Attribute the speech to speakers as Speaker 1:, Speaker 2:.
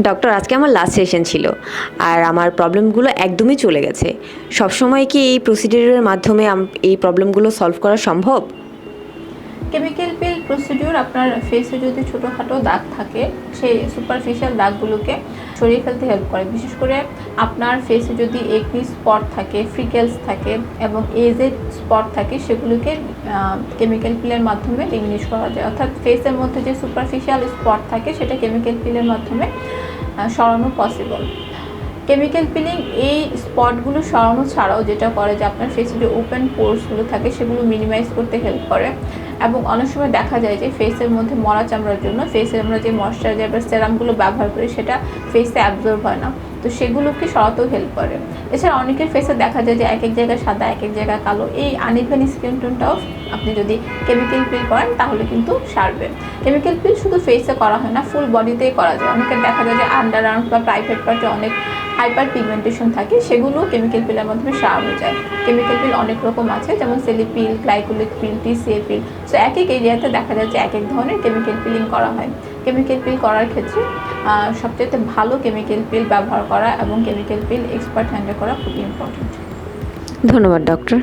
Speaker 1: Doctor, আজকে আমার last session ছিল আর আমার প্রবলেমগুলো একদমই চলে গেছে। সবসময় কি এই প্রসিডিউরের মাধ্যমে এই প্রবলেমগুলো সলভ করা সম্ভব?
Speaker 2: কেমিক্যাল পিল প্রসিডিউর আপনার ফেসে যদি ছোটোখাটো দাগ থাকে সেই সুপারফিশিয়াল দাগগুলোকে সরিয়ে ফেলতে হেল্প করে। বিশেষ করে আপনার ফেসে যদি একনি স্পট থাকে, ফ্রিকেলস থাকে এবং এজেড স্পট থাকে, সেগুলোকে কেমিক্যাল পিলের মাধ্যমে ডিমিনিশ করা যায়। অর্থাৎ ফেসের মধ্যে যে সুপারফিশিয়াল স্পট থাকে সেটা কেমিক্যাল পিলের মাধ্যমে সরানো পসিবল। কেমিক্যাল পিলিং এই স্পটগুলো সরানো ছাড়াও যেটা করে যে আপনার ফেসে যে ওপেন পোর্সগুলো থাকে সেগুলো মিনিমাইজ করতে হেল্প করে। এবং অনেক সময় দেখা যায় যে ফেসের মধ্যে মরা চামড়ার জন্য ফেসে আমরা যে ময়শ্চারাইজার বা সেরামগুলো ব্যবহার করি সেটা ফেসে অ্যাবজর্ব হয় না, তো সেগুলোকে সরাতেও হেল্প করে। এছাড়া অনেকের ফেসে দেখা যায় যে এক এক জায়গায় সাদা, এক এক জায়গায় কালো। এই আনইভেন স্কিন টোনটাও আপনি যদি কেমিক্যাল পিল করেন তাহলে কিন্তু সারবে। কেমিক্যাল পিল শুধু ফেসে করা হয় না, ফুল বডিতেই করা যায়। অনেকের দেখা যায় যে আন্ডার আর্মস বা প্রাইভেট পার্টে অনেক হাইপার পিগমেন্টেশন থাকে, সেগুলো কেমিক্যাল পিলের মাধ্যমে সারানো যায়। কেমিক্যাল পিল অনেক রকম আছে, যেমন সেলিপিল, গ্লাইকোলিক পিল, টিসিএ পিল। সো এক এক এরিয়াতে দেখা যায় যে এক এক ধরনের কেমিক্যাল পিলিং করা হয়। কেমিক্যাল পিল করার ক্ষেত্রে সবচেয়ে ভালো কেমিক্যাল পিল ব্যবহার করা এবং কেমিক্যাল পিল এক্সপার্ট হ্যান্ডেল করা খুবই ইম্পর্টেন্ট।
Speaker 1: ধন্যবাদ ডক্টর।